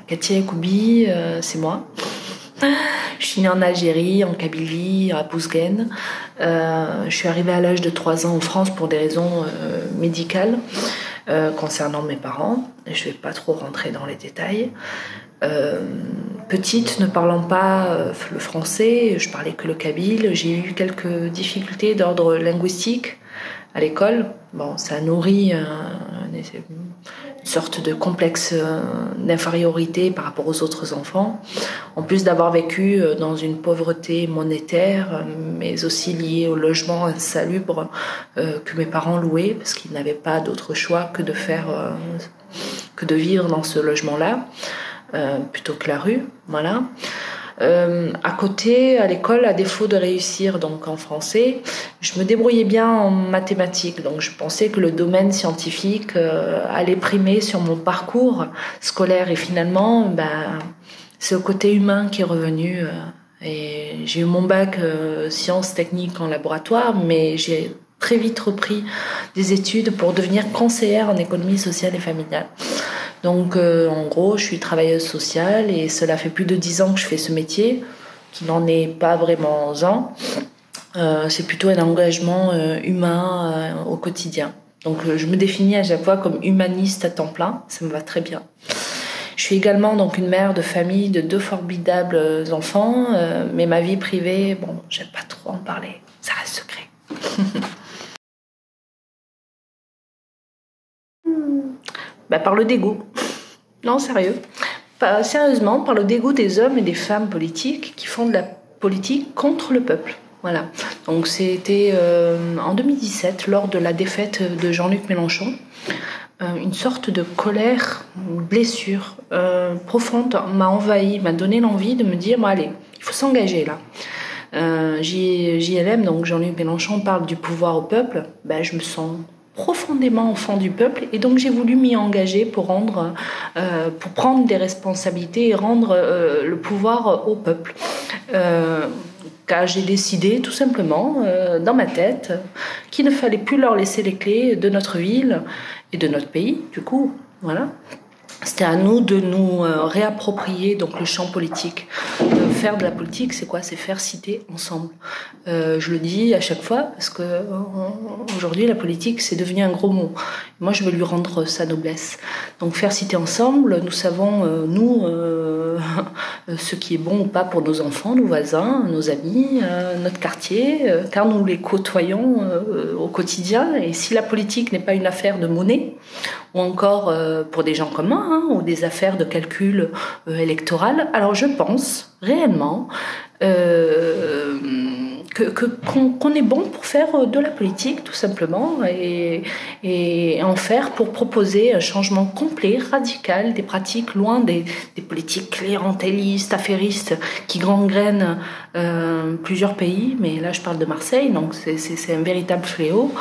Katia Koubi, c'est moi. Je suis née en Algérie, en Kabylie, à Bouzguene. Je suis arrivée à l'âge de 3 ans en France pour des raisons médicales concernant mes parents. Je ne vais pas trop rentrer dans les détails. Petite, ne parlant pas le français, je parlais que le kabyle. J'ai eu quelques difficultés d'ordre linguistique à l'école. Bon, ça nourrit une sorte de complexe d'infériorité par rapport aux autres enfants. En plus d'avoir vécu dans une pauvreté monétaire, mais aussi liée au logement insalubre que mes parents louaient, parce qu'ils n'avaient pas d'autre choix que de vivre dans ce logement-là, plutôt que la rue, voilà. À côté, à l'école, à défaut de réussir donc en français, je me débrouillais bien en mathématiques. Donc je pensais que le domaine scientifique allait primer sur mon parcours scolaire. Et finalement, c'est le côté humain qui est revenu. Et j'ai eu mon bac sciences techniques en laboratoire, mais j'ai très vite repris des études pour devenir conseillère en économie sociale et familiale. Donc, en gros, je suis travailleuse sociale et cela fait plus de 10 ans que je fais ce métier, qui n'en est pas vraiment un. C'est plutôt un engagement humain au quotidien. Donc, je me définis à chaque fois comme humaniste à temps plein. Ça me va très bien. Je suis également donc une mère de famille de 2 formidables enfants, mais ma vie privée, bon, j'aime pas trop en parler. Ça reste secret. Par le dégoût. Non, sérieux. Sérieusement, par le dégoût des hommes et des femmes politiques qui font de la politique contre le peuple. Voilà. Donc c'était en 2017, lors de la défaite de Jean-Luc Mélenchon, une sorte de colère, une blessure profonde m'a envahie, m'a donné l'envie de me dire, bon allez, il faut s'engager là. JLM, donc Jean-Luc Mélenchon, parle du pouvoir au peuple. Je me sens profondément enfant du peuple et donc j'ai voulu m'y engager pour prendre des responsabilités et rendre le pouvoir au peuple. Car j'ai décidé tout simplement dans ma tête qu'il ne fallait plus leur laisser les clés de notre ville et de notre pays, du coup, voilà. C'était à nous de nous réapproprier donc le champ politique. Faire de la politique, c'est quoi? C'est faire cité ensemble. Je le dis à chaque fois parce que aujourd'hui la politique c'est devenu un gros mot. Moi je veux lui rendre sa noblesse. Donc faire cité ensemble, nous savons ce qui est bon ou pas pour nos enfants, nos voisins, nos amis, notre quartier, car nous les côtoyons au quotidien. Et si la politique n'est pas une affaire de monnaie, ou encore pour des gens communs, ou des affaires de calcul électoral, alors je pense réellement qu'on est bon pour faire de la politique tout simplement et en faire pour proposer un changement complet, radical des pratiques loin des politiques clientélistes, affairistes qui gangrènent plusieurs pays, mais là je parle de Marseille, donc c'est un véritable fléau.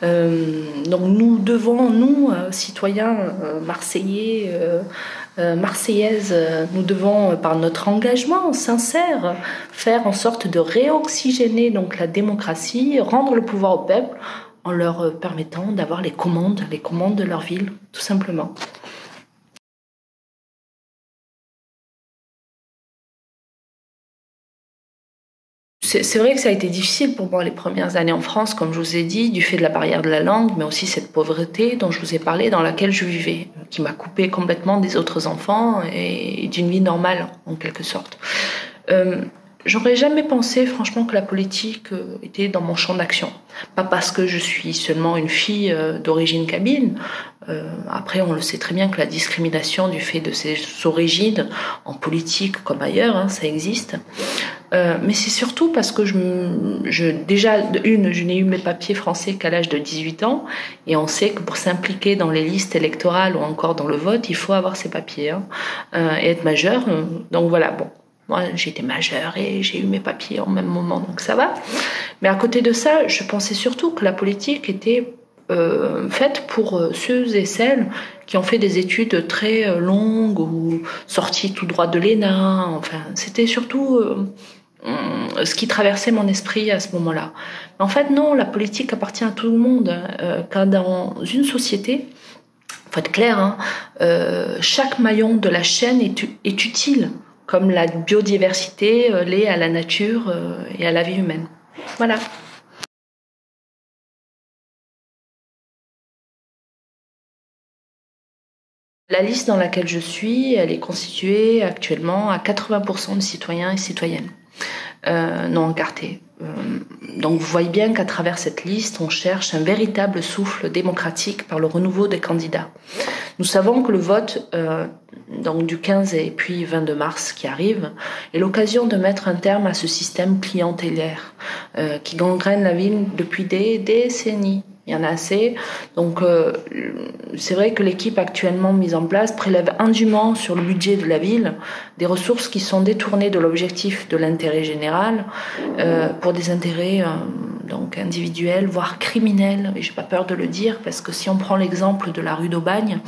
Donc nous devons, nous citoyens marseillais, marseillaises, nous devons, par notre engagement sincère, faire en sorte de réoxygéner donc la démocratie, rendre le pouvoir au peuple en leur permettant d'avoir les commandes de leur ville, tout simplement. C'est vrai que ça a été difficile pour moi les premières années en France, comme je vous ai dit, du fait de la barrière de la langue, mais aussi cette pauvreté dont je vous ai parlé, dans laquelle je vivais, qui m'a coupée complètement des autres enfants et d'une vie normale, en quelque sorte. J'aurais jamais pensé, franchement, que la politique était dans mon champ d'action. Pas parce que je suis seulement une fille d'origine kabyle. Après, on le sait très bien que la discrimination du fait de ses origines, en politique comme ailleurs, ça existe. Mais c'est surtout parce que déjà, je n'ai eu mes papiers français qu'à l'âge de 18 ans, et on sait que pour s'impliquer dans les listes électorales ou encore dans le vote, il faut avoir ses papiers et être majeur. Donc voilà, bon. Moi, j'étais majeure et j'ai eu mes papiers en même moment, donc ça va. Mais à côté de ça, je pensais surtout que la politique était faite pour ceux et celles qui ont fait des études très longues ou sorties tout droit de l'ENA. Enfin, c'était surtout ce qui traversait mon esprit à ce moment-là. Mais en fait, non, la politique appartient à tout le monde. Car dans une société, faut être clair, hein, chaque maillon de la chaîne est utile, comme la biodiversité l'est à la nature et à la vie humaine. Voilà. La liste dans laquelle je suis, elle est constituée actuellement à 80% de citoyens et citoyennes non encartés. Donc vous voyez bien qu'à travers cette liste, on cherche un véritable souffle démocratique par le renouveau des candidats. Nous savons que le vote donc du 15 et puis 22 mars qui arrive est l'occasion de mettre un terme à ce système clientélaire qui gangrène la ville depuis des décennies. Il y en a assez. Donc c'est vrai que l'équipe actuellement mise en place prélève indûment sur le budget de la ville des ressources qui sont détournées de l'objectif de l'intérêt général pour des intérêts donc individuels, voire criminels. Et j'ai pas peur de le dire parce que si on prend l'exemple de la rue d'Aubagne,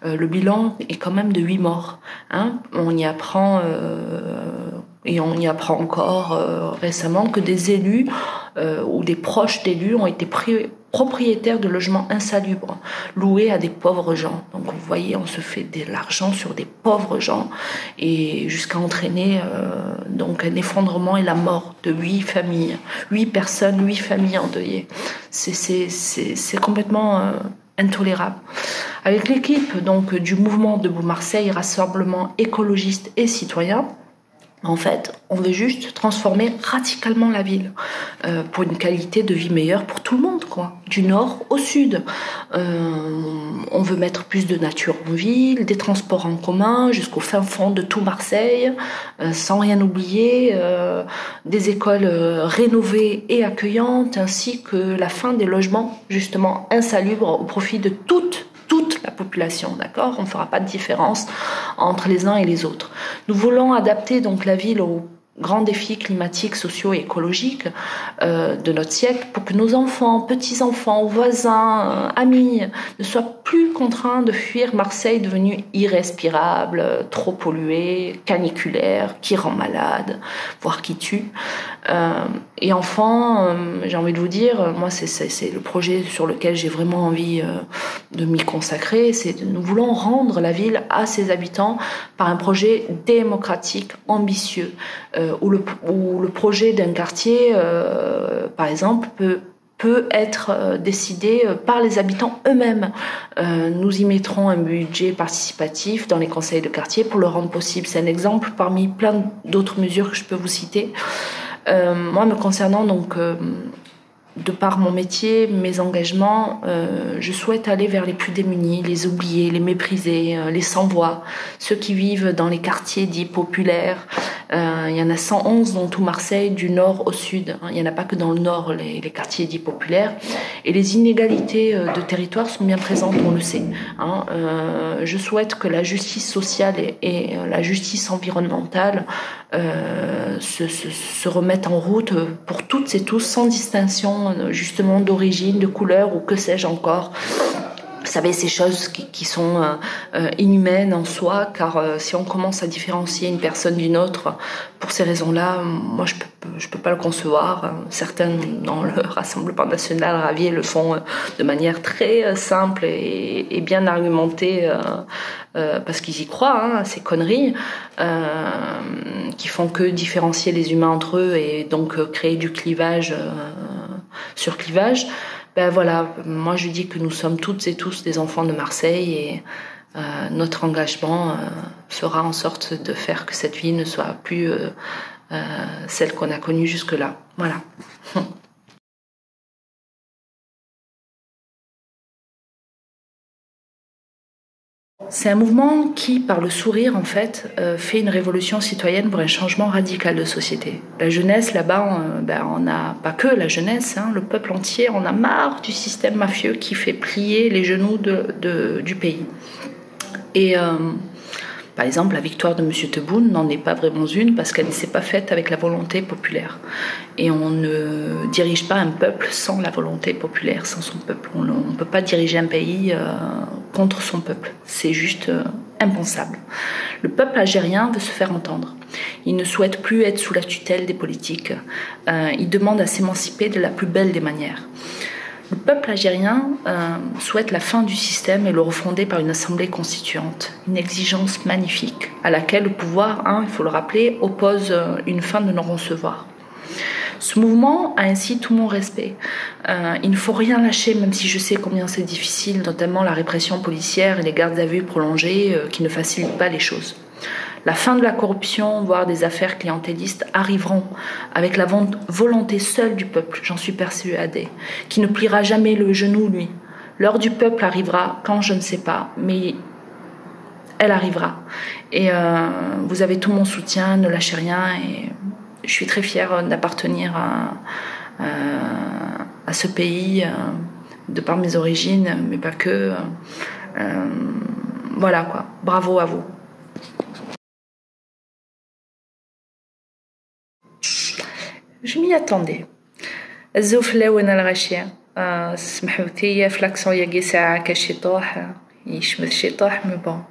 le bilan est quand même de 8 morts. Hein, on y apprend et on y apprend encore récemment que des élus ou des proches d'élus ont été propriétaires de logements insalubres, loués à des pauvres gens. Donc vous voyez, on se fait de l'argent sur des pauvres gens et jusqu'à entraîner donc un effondrement et la mort de 8 familles, 8 personnes, 8 familles endeuillées. C'est complètement intolérable. Avec l'équipe donc du mouvement Debout Marseille, rassemblement écologiste et citoyen, en fait, on veut juste transformer radicalement la ville pour une qualité de vie meilleure pour tout le monde, quoi. Du nord au sud. On veut mettre plus de nature en ville, des transports en commun jusqu'au fin fond de tout Marseille, sans rien oublier, des écoles rénovées et accueillantes, ainsi que la fin des logements justement insalubres au profit de toute la population, d'accord ? On ne fera pas de différence entre les uns et les autres. Nous voulons adapter donc la ville aux grands défis climatiques, sociaux et écologiques de notre siècle pour que nos enfants, petits-enfants, voisins, amis ne soient plus contraints de fuir Marseille devenue irrespirable, trop polluée, caniculaire, qui rend malade, voire qui tue. Et enfin, j'ai envie de vous dire, moi c'est le projet sur lequel j'ai vraiment envie de m'y consacrer, nous voulons rendre la ville à ses habitants par un projet démocratique, ambitieux, où le projet d'un quartier, par exemple, peut être décidé par les habitants eux-mêmes. Nous y mettrons un budget participatif dans les conseils de quartier pour le rendre possible. C'est un exemple parmi plein d'autres mesures que je peux vous citer. Moi, me concernant, donc, de par mon métier, mes engagements, je souhaite aller vers les plus démunis, les oubliés, les méprisés, les sans-voix, ceux qui vivent dans les quartiers dits populaires. Il y en a 111 dans tout Marseille, du nord au sud. Il n'y en a pas que dans le nord, les quartiers dits populaires. Et les inégalités de territoire sont bien présentes, on le sait. Je souhaite que la justice sociale et la justice environnementale se remettent en route pour toutes et tous, sans distinction justement d'origine, de couleur ou que sais-je encore. Vous savez, ces choses qui sont inhumaines en soi, car si on commence à différencier une personne d'une autre pour ces raisons-là, moi je peux pas le concevoir. Certains dans le Rassemblement national Ravier le font de manière très simple et bien argumentée, parce qu'ils y croient, à ces conneries, qui font que différencier les humains entre eux et donc créer du clivage sur clivage. Ben voilà, moi je dis que nous sommes toutes et tous des enfants de Marseille et notre engagement fera en sorte de faire que cette vie ne soit plus celle qu'on a connue jusque-là. Voilà. C'est un mouvement qui, par le sourire, en fait, fait une révolution citoyenne pour un changement radical de société. La jeunesse, là-bas, on n'a pas que la jeunesse, le peuple entier, on a marre du système mafieux qui fait plier les genoux du pays. Et par exemple, la victoire de M. Tebboune n'en est pas vraiment une parce qu'elle ne s'est pas faite avec la volonté populaire. Et on ne dirige pas un peuple sans la volonté populaire, sans son peuple. On ne peut pas diriger un pays contre son peuple. C'est juste impensable. Le peuple algérien veut se faire entendre. Il ne souhaite plus être sous la tutelle des politiques. Il demande à s'émanciper de la plus belle des manières. Le peuple algérien souhaite la fin du système et le refonder par une assemblée constituante. Une exigence magnifique à laquelle le pouvoir, il faut le rappeler, oppose une fin de non-recevoir. Ce mouvement a ainsi tout mon respect. Il ne faut rien lâcher, même si je sais combien c'est difficile, notamment la répression policière et les gardes à vue prolongées qui ne facilitent pas les choses. La fin de la corruption, voire des affaires clientélistes, arriveront avec la volonté seule du peuple, j'en suis persuadée, qui ne pliera jamais le genou, lui. L'heure du peuple arrivera, quand je ne sais pas, mais elle arrivera. Et vous avez tout mon soutien, ne lâchez rien. Et je suis très fière d'appartenir à ce pays, de par mes origines, mais pas que. Voilà quoi, bravo à vous. Je m'y attendais. الزوفلة وانا الغشية سمحوتي فلاكسون ياكي ساعة كشي طوح يشمل شي طوح مي بون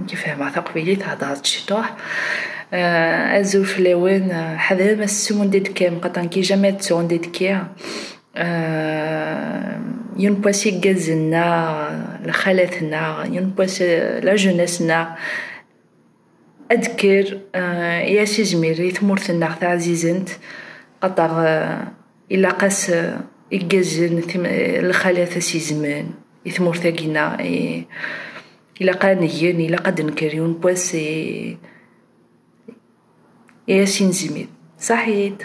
كيفاه ما ثقبيلي تهضرت شي طوح الزوفلة وين حذا ما السمون ديدكام قطن كي جامع تسون ديدكيا يون بواسي قازلنا لخالاتنا يون بواسي لا جونسنا أذكر يا سي زميري ثمورتنا تاع عزيزنت قطر إلا قاس يقازن الخالات سي زمان يثمور ثاقينا إلا قانيين إلا قد نكريون بواسي يا سين زمير صحيت